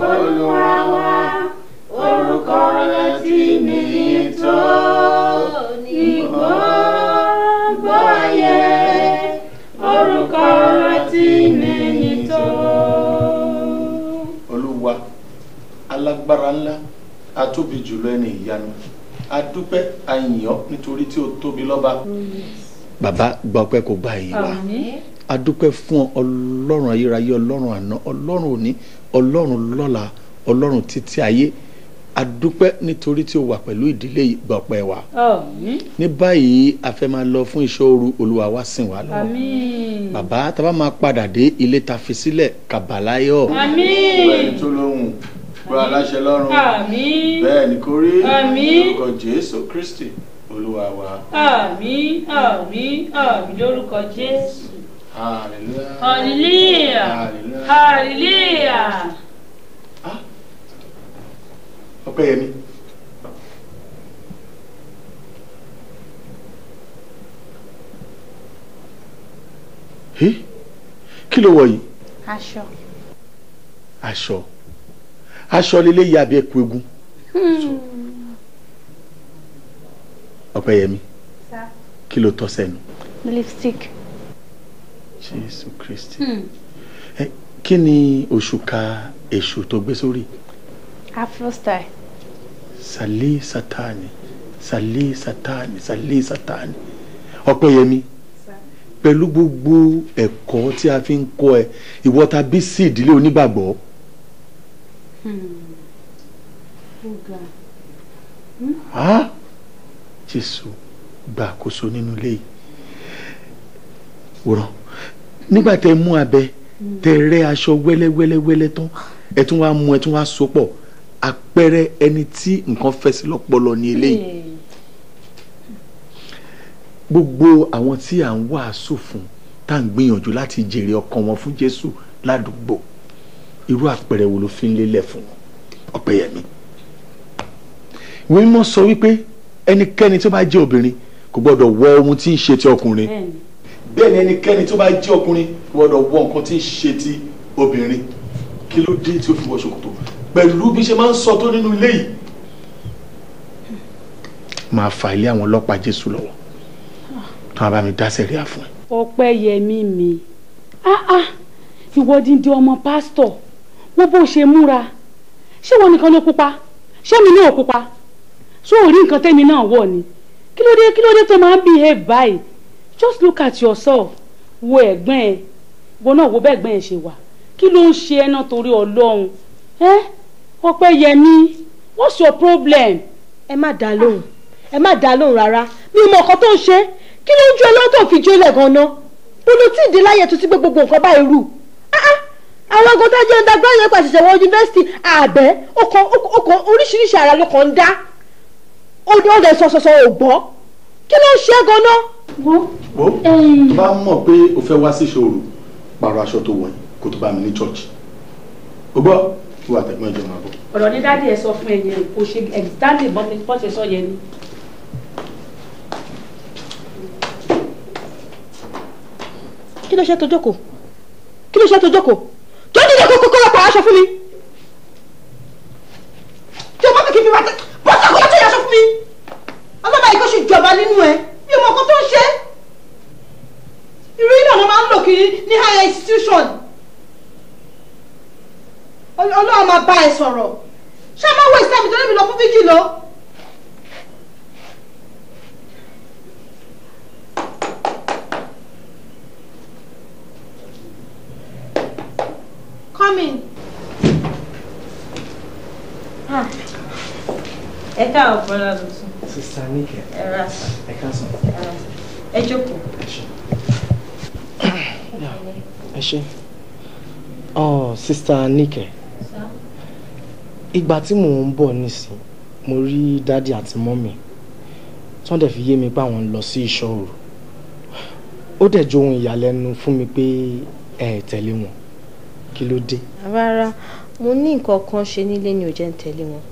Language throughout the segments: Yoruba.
Olúwa wa, orúkọ rẹ̀ tí níyì tó ní gbogbo ayé. Orúkọ rẹ̀ tí níyì tó. Olúwa alágbára ńlá, atóbi jùlọ ẹni ìyanu, adúpẹ́ àyìnyọ́ nítorí tí ó tóbi lọ́ba. Bàbá gba ọpẹ́ kó gba èyí wa. Adúpẹ́ fún Ọlọ́run ayérayé, Ọlọ́run àná, Ọlọ́run òní, Ọlọ́run lọ́la, Ọlọ́run títí ayé. Adúpẹ́ nítorí tí ó wà pẹ̀lú ìdílé gba ọpẹ́ wa. Ní báyìí a fẹ́ máa lọ fún iṣẹ́ òru, Olúwa wá sìn wá lọ́wọ́. Bàbá tá bá máa padà dé ilé ta fi sílẹ̀ kàbàláyọ̀. Bẹ́ẹ̀ni tó lóhùn gba aláṣẹ lọ́run. Bẹ́ẹ̀ni kò rí lórúkọ Jésù Kristi Olúwa wa. Àmín, àmín, àmín lórúkọ Jésù. Hallelujah. Hallelujah. Hallelujah. Ọpẹ́yẹmí. Kí ló wọ̀ yìí? Aṣọ. Aṣọ. Aṣọ lílé yà bí ẹkù egun. Ọpẹ́yẹmí. Kí ló tọ́ sẹ́nu? Lipstick. Jésù Kristi. Kí ni òṣùká èṣù tó gbé sórí? Afro style. Sàlé Sátánì, sàlé Sátánì, sàlé Sátánì. Ọpẹ́yẹmí, pẹ̀lú gbogbo ẹ̀kọ́ tí a fi ń kọ́ ẹ, ìwọ ta bí sí ìdílé onígbàgbọ́. Jésù gba àkóso nínú ilé yìí. Wòrán, nígbà tẹ mú abẹ tẹ rẹ aṣọ wẹ́lẹ́wẹ́lẹ́wẹ́lẹ́ tán, ẹ tún wá mú ẹ tún wá so pọ̀, àpẹẹrẹ ẹni tí nǹkan fẹ́ sí lọ́pọlọ ní eléyìí. Gbogbo àwọn tí à ń wàásù fún tá à ń gbìyànjú láti jèrè ọkàn wọn fún Jésù ládùúgbò, irú àpẹẹrẹ wo ló fi ń lélẹ̀ fún wọn? Ọpẹ́yẹmí, ìwé mímọ́ sọ wípé ẹnikẹ́ni tó bá jẹ́ obìnrin kò gbọ́dọ̀ wọ ohun tí ń ṣe ti ọkùnrin, bẹ́ẹ̀ ni ẹnikẹ́ni tó bá jẹ́ ọkùnrin kò gbọ́dọ̀ wọ nǹkan tí ń ṣe ti obìnrin. Kí ló dé tí ó fi wọ ṣòkòtò? Pẹ̀lú bí ṣe máa ń sọ tó nínú ilé yìí, máa fa ilé àwọn ọlọ́pàá Jésù lọ́wọ́ tó a bá mi dá sẹ̀ríà fún ẹ. Ọpẹ́yẹmí mi, ìwọ dídí ọmọ pásítọ̀, wọ́n bó ṣe múra, ṣé wọn nìkan ló pupa, ṣé mi náà pupa, ṣó ò rí nǹkan tẹ́mi náà wọ̀ ni? Kí ló dé tó máa ń behave báyìí? Just look at yourself. Wo ẹ̀gbọ́n ẹ, wo náà wo bẹ́ẹ̀ gbọ́n ẹ ṣe wà. Kí ló ń ṣe ẹ náà torí Ọlọ́run? Ọpẹ́yẹmí, what's your problem? Ẹ má dá lóhùn, ẹ má dá lóhùn rárá. Mi ò mọ nǹkan tó ń ṣe. Kí ló ń jó lọ́wọ́ tó fi jólẹ̀ gan-an? Bolo tí ìdí láyé tó ti gbé gbogbo nǹkan báyìí rù. Àwọn agan tó jẹ́ ọ̀dàgbọ́n yẹn pàṣẹ wọ yunifásitì àbẹ́ ọkọ̀ oríṣiríṣi ara ló kàn ń dá. Ó dẹ̀ sọ̀sọ̀sọ̀ ò gbọ́. Kí ló ń ṣe gan-an? Wo tó bá mọ̀ pé o fẹ́ wá sí ìṣòro, pààrọ̀ aṣọ tó wọ̀ yìí kó tó bá mi ní church. O gbọ́? Wà tẹ̀gbọ́n ìjọba bọ̀. Ọ̀rọ̀ ní dádì ẹ̀ sọ fún ẹ yẹn, kò ṣe exactly bọ́n ṣe sọ yẹn ni. Kí ló ṣe tó jókòó? Kí ló ṣe tó jókòó? Tó ní ìyẹn kókó lọ pààrọ̀ aṣọ fún mi. Tí o bá fi kí n fi bá tẹ, bọ́sẹ̀ kó lọ tó yẹ aṣọ fún mi. Ọlọ́mọ yìí kò ṣe ìjọba nínú ẹ. Mi ò mọ nǹkan tó ń ṣe. Irú yìí náà máa ń lò kiri ní higher institution. Ọlọ́run máa bá ẹ sọ̀rọ̀. Ṣé máa wọ ìsẹ́mi tó lébi lọ fún fíjì lọ? Come in. Ẹ káàbọ̀ bọ́lá lọ́sùn. Sista Níkẹ́. Ẹ rà sàn. Ẹ káàsán. Ẹ jókòó. Ẹ ṣé. Sista Níkẹ́. Ìgbà tí mò ń bọ̀ nísìn, mo rí dádì àti mọ́mì tí wọ́n dẹ̀ fi yé mi pé àwọn ń lọ sí ìṣọ́ òru. Ó dẹ̀ jẹ́ ohun ìyàlẹ́nu fún mi pé ẹ tẹ̀lé wọn. Kí ló dé? Rárá, mo ní nǹkan kan ṣe nílé ni ò jẹ́ ń tẹ̀lé wọn.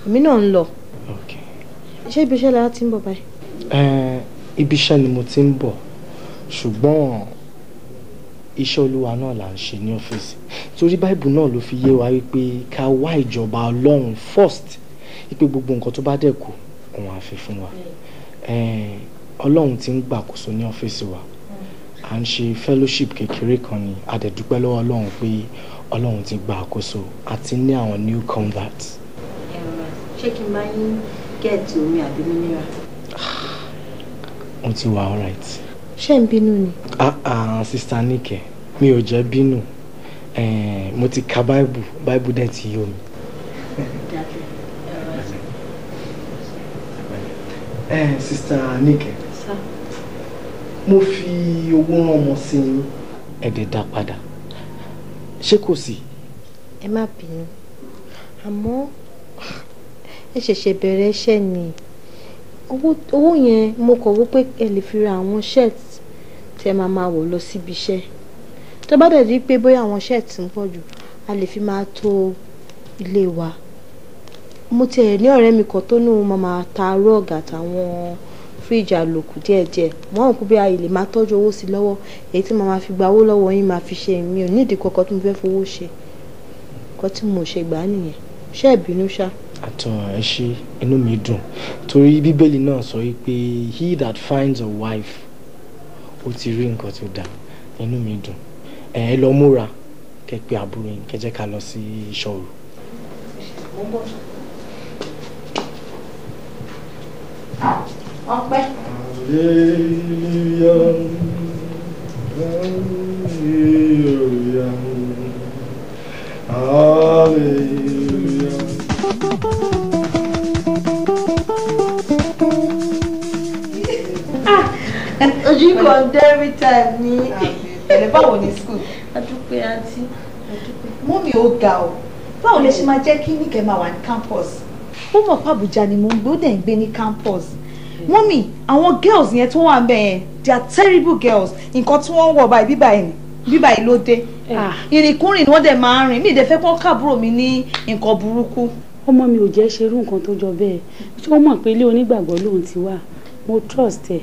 Èmi náà ń lọ. Ṣé ibi iṣẹ́ la ti ń bọ̀ báyìí? Ibi iṣẹ́ ni mo ti ń bọ̀, ṣùgbọ́n iṣẹ́ Olúwa náà là ń ṣe ní ọ́fíìsì. torí Bible náà ló fi yé wa wípé ká wá ìjọba Ọlọ́run first wípé gbogbo nǹkan tó bá dẹ̀ kù òun á fi fún wa. Ọlọ́run ti ń gbàkóso ní ọ́fíìsì wa à ń ṣe fellowship kékeré kan ni a dẹ̀ dúpẹ́ lọ́wọ́ Ọlọ́run pé Ọlọ́run ti gba àkóso àti ní àwọn new converts. Ṣé kí n bá yín gẹ̀ẹ́tì omi àbí mineral? Mo ti wà alright. Ṣé ń bínú ni? Sister Nike mi ò jẹ́ bínú mo ti ka Bible dẹ̀ ti yó mi. Sister Nike mo fi owó rán ọmọ sí yín ẹ̀dẹ̀ dá padà ṣé kò sí? Ẹ má bínú àmọ́ ẹ ṣẹ̀ṣẹ̀ bẹ̀rẹ̀ iṣẹ́ ni owó yẹn mo kọ̀ wó pé ẹ lè fi ra àwọn shirt tí ẹ máa wọ̀ lọ síbi iṣẹ́ tó bá dẹ̀ di pé bóyá àwọn shirt ń pọ̀ jù a lè fi máa tó ilé wa. Mo tiẹ̀ ní ọ̀rẹ́ mi kan tó ní òun máa ta rug àtàwọn fíríjì àlòkù díẹ̀díẹ̀ wọ́n kú bí a lè máa tọ́jú owó sí lọ́wọ́ èyí tí màá fi gba owó lọ́wọ́ yín máa fi ṣe mi ò nídìí kankan tí mo fẹ́ fowó ṣe nǹkan tí mo ṣe gbà nìyẹn ṣé ẹ bínú ṣá. Ẹ ṣé inú mi dùn torí Bíbélì náà sọ wípé he that finds a wife ó ti rí nǹkan tó dáa inú mi dùn ẹ lọ múra kẹ pé àbúrò yín kẹ jẹ́ ká lọ sí ìṣọ́ru. Ọpẹ́. Hallelujah, hallelujah, hallelujah. Ojú kan dé every time ní. Ẹ̀lẹ́ báwo ni school? Adúpẹ́ àǹtí. Mọ́mì ó ga o. Báwo lẹ ṣe máa jẹ́ kí Níkẹ́ máa wà ní campus? Ó mọ̀ pé Àbújá ni mo ń gbé ó dẹ̀ ń gbé ní campus. Mọ́mì, àwọn girls yẹn tó wà ń bẹ̀ yẹn, they are terrible girls. Nǹkan tí wọ́n ń wọ̀ báyìí bíbáyìí ló dé. Ìrìnkúrìn ni wọ́n dẹ̀ máa ń rìn. Mi ì dẹ̀ fẹ́ kọ́ káàbúrò mi ní nǹkan burúkú. ọmọ mi ò jẹ́ ṣerú nǹkan tó jọ bẹ́ẹ̀ ṣé ó mọ̀ pé ilé onígbàgbọ́ lòun ti wà mo trust ẹ̀.